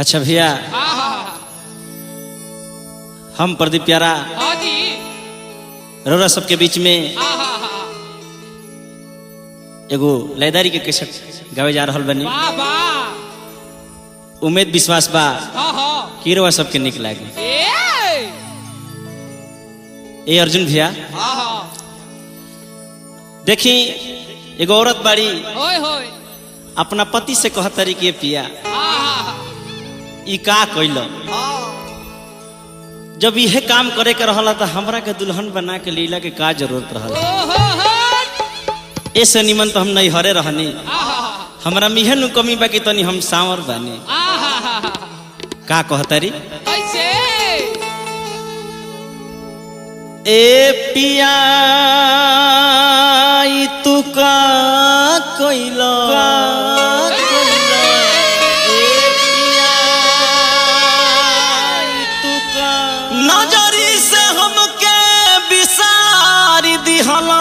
अच्छा भैया हम प्रदीप प्यारा रोरा सबके बीच में एगो लयदारी के कैसेट गावे जा रहल बनी। उम्मीद विश्वास बा कि रोरा सबके निक लागे। ए अर्जुन भैया देखी एगो औरत बाड़ी अपना पति से कहतरी के पिया ई का कइल जब यह काम करे के रहला तो हमरा के दुल्हन बना के लीला के का जरूरत रहला। ऐसे निमन तो हम नहीं हरे रहनी हमरा मिहन कमी बाकी तनी हम सांवर बानी का कहतरी ए पिया ई तू का कइल नजरी से हमके बिसारी दिहला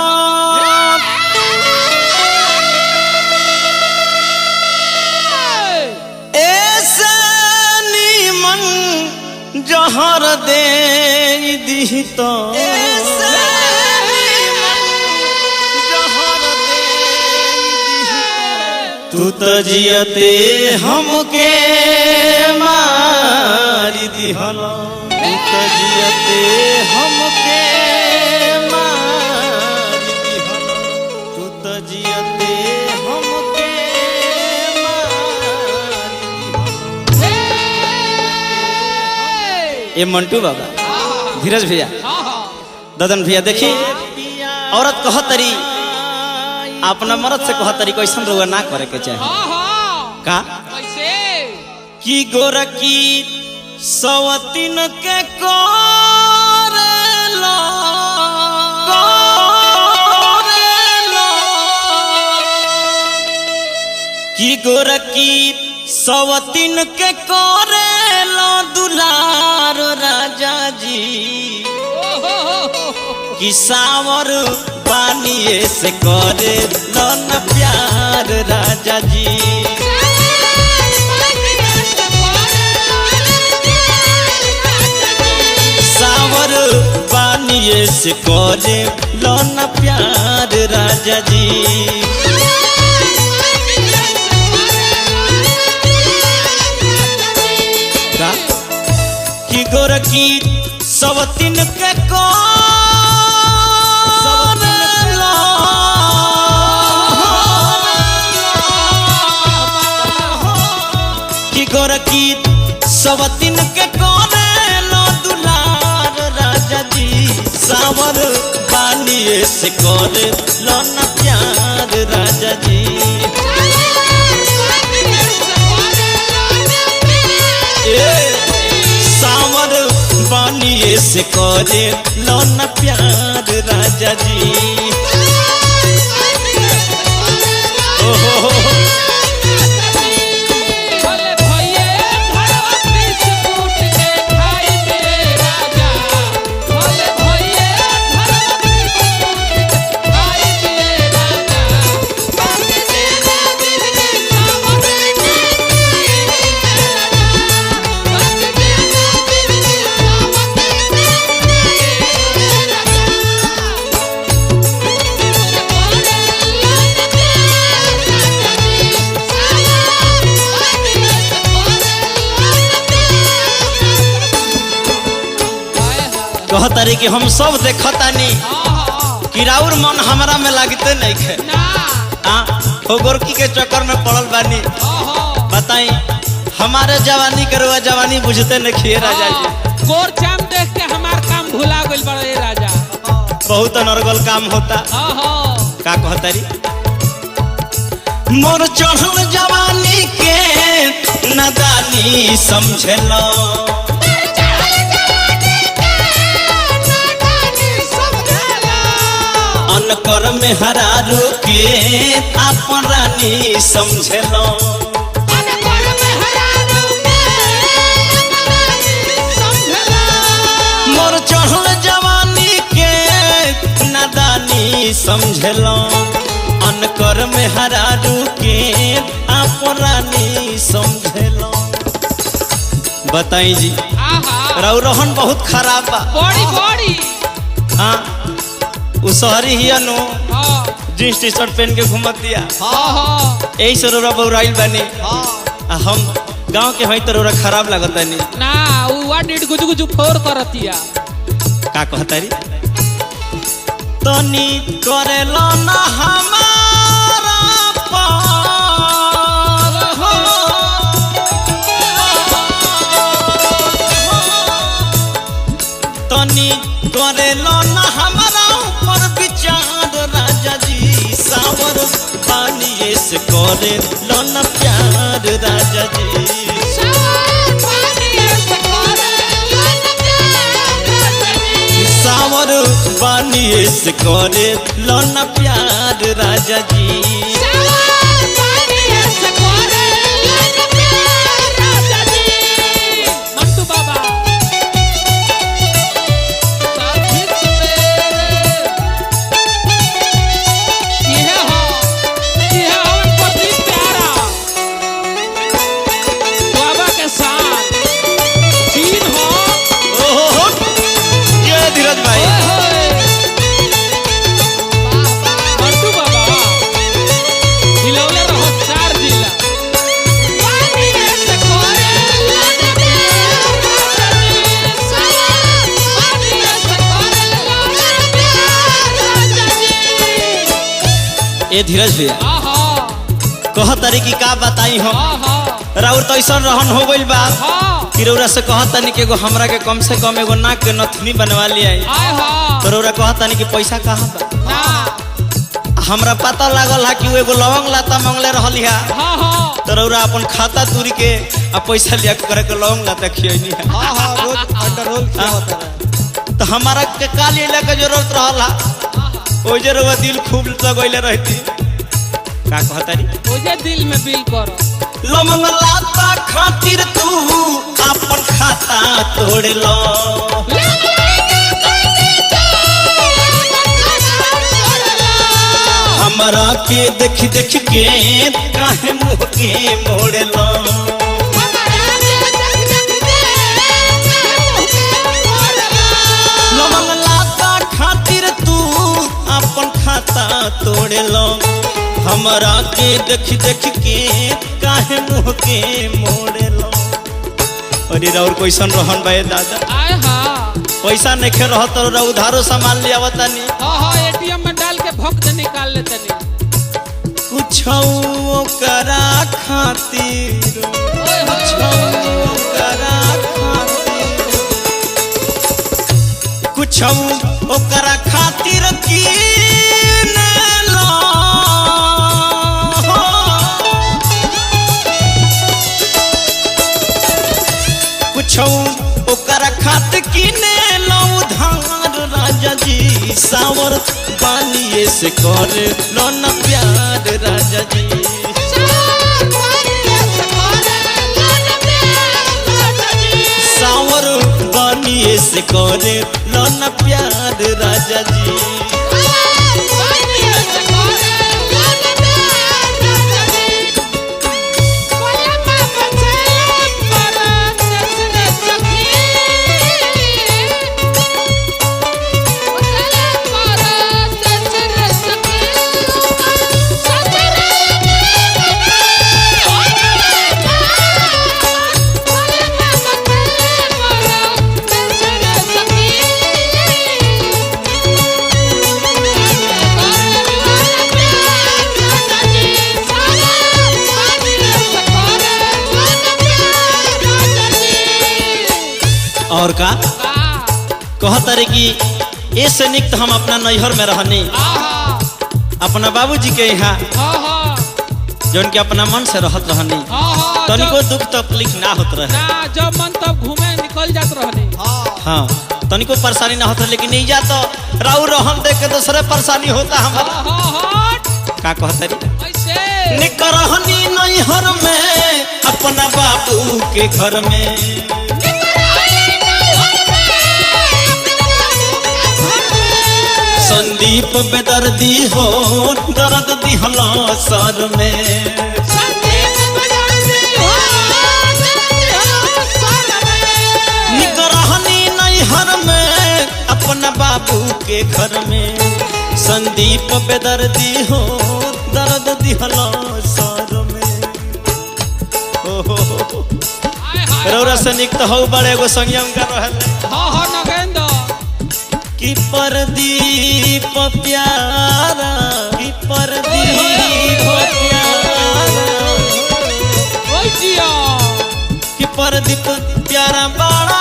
ऐसे नीमन जहर दे दी तो तू तो जियते हमके मारी दिहला जियते हमके मारी दिहला तू तो जियते हमके मारी दिहला। ये मंटू बाबा धीरज भैया ददन भैया देखी औरत कहतरी अपना मर्द से कहतरी कैसन रोगा ना करे के चाहे का कि गोरकी सवतीन के करेला कि गोरकी सवतीन के करेला दुलार राजा जी कि सावर पानिए से करे लन प्यार राजा जी सावर पानिए से करे लन प्यार राजा जी कि गोरकी सवतीन के गोरकी सवतीन के करेला दुलार राजा जी सावर बानिए से करे लन प्यार राजा जी सावर बानिए से करे लन प्यार राजा जी कहतारी कि हम सब देखतानी कि राउर मन हमरा में लगते नहीं खे हो गोरकी के चक्कर में पड़ल बानी बताई हमारे जवानी करवा जवानी बुझते नहीं खिए राजा जी गोर चाम देख के हमार काम भुला गइल बड़े राजा बहुत अनर्गल काम होता का कहतारी मोर चढ़ल जवानी के नादानी समझलो अनकर में हरारू के अपन रानी समझलो मोर चढ़ल जवानी के नादानी समझलो अनकर में हरारू के अपन रानी समझलो बताई जी आहा राउ रोहन बहुत खराब बा। बड़ी बड़ी हाँ उ शहरी ही नो हाँ जींस टी शर्ट पहन के घूमत दिया हाँ यही से रोरा बउराइल बनी आ हम गांव के हई तो रोरा खराब लगत नहीं ना उ डिड गुजु गुजु फोर करतिया का कहतारी तनी करेलो ना हमारा पार हो तनी करेलो ना हमारा ऊपर विचार राजा जी सावर पानी से करे लो ना प्यार राजा जी सावर पानी से करे लो ना प्यार राजा जी मंटू बाबा साजिद मेरे ये हवन पति प्यारा बाबा के साथ चीन हो ओहो ये धीरज भाई मंटू बाबा हिलौले रहो 4 जिला ए धीरज भैया आहा कह तारी की का बताई हम आहा राउर तो ऐसा रहन हो गइल बा हाँ कि रौरा से कह तानी कि एगो हमरा के कम से कम एगो नाक के नथनी बनवा लिया आहा तो रौरा कह तानी कि पैसा कहाँ बा ना हमरा पता लागल है कि वो एगो लवंग लाता मंगले रहली है हाँ हाँ तो रौरा अपन खाता तुरी के आ पैसा लिया के करे के लवंग लाता खियनी है हाँ हाँ रोज अंडर रोल क्या होता है तो हमारा के का ले के जरूरत रहला ओ जे रौरा दिल खूब लगैले रहती का कहतारी मुझे दिल में बिल करो लवंग लाता खातिर तू अपन खाता तोड़ लो हमरा के देख देख के काहे मुँह के मोड़ लो लवंग लाता खातिर तू अपन खाता तोड़ लो हमरा के देख देख के काहे मुँह के मोड़ लो अरे राउर कैसन रहन बे दादा आए हाँ पैसा नहीं खे रह तो उधारो सामान ले आवतानी हाँ हाँ एटीएम में डाल के भक्त निकाल लेते नहीं कुछ करा खातिर ओए कुछ होए। करा खातिर कुछ करा खातिर की कुछ ओकर खात किने लो उधार राजा जी सावर पानी से कर लो न प्यार राजा जी सावर पानी से कर लो न प्यार राजा जी और का कहत रे कि ऐसे निक तो हम अपना नैहर में रहनी अपना बाबूजी के यहाँ जौन के अपना मन से रहत रहनी तनिको दुख तकलीफ ना होत रहे ना जब मन तब घूमे निकल जात रहनी हाँ तनिको परेशानी ना होता लेकिन नहीं जा तो राउ रहन देख के दूसरे परेशानी होता हमारा का कहत रे ऐसे निक रहनी नैहर में अपना बाबू के घर में संदीप बेदर्दी हो दर्द दिहला सर में घर में अपना बाबू के घर में संदीप बेदर्दी हो दर्द दिहलो सर में। ओहो रौरा से निक तो हो बड़े गो संयम कर रहल हाँ नगेंद्र कि परदीप प्यारा कि परदीप प्यारा ओए जिया कि परदीप प्यारा बड़ा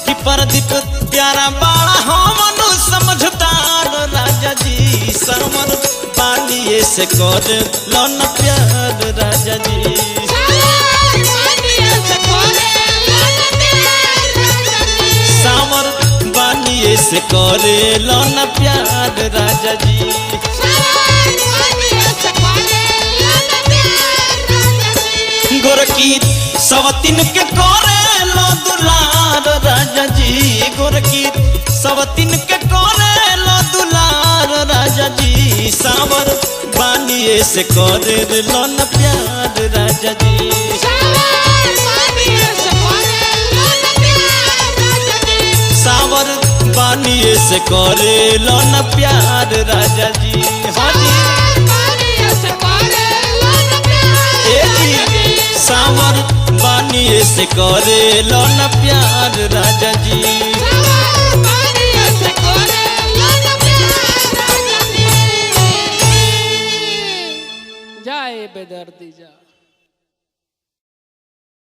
कि परदीप प्यारा बड़ा हो मनु समझदार राजा जी समर पानिए से कर लन प्यार राजा जी सावर बानिए से करे लन प्यार राजा जी गोरकी सवतिन के करे लो दुलार राजा जी गोरकी सवतिन के करे लो दुलार राजा जी सावर बानिए से करे लन प्यार राजा जी सावर बानिए से करे लन प्यार राजा जी हाँ जी सावर बानिए से करे लन प्यार राजा जी जाए बेदर्दी जा।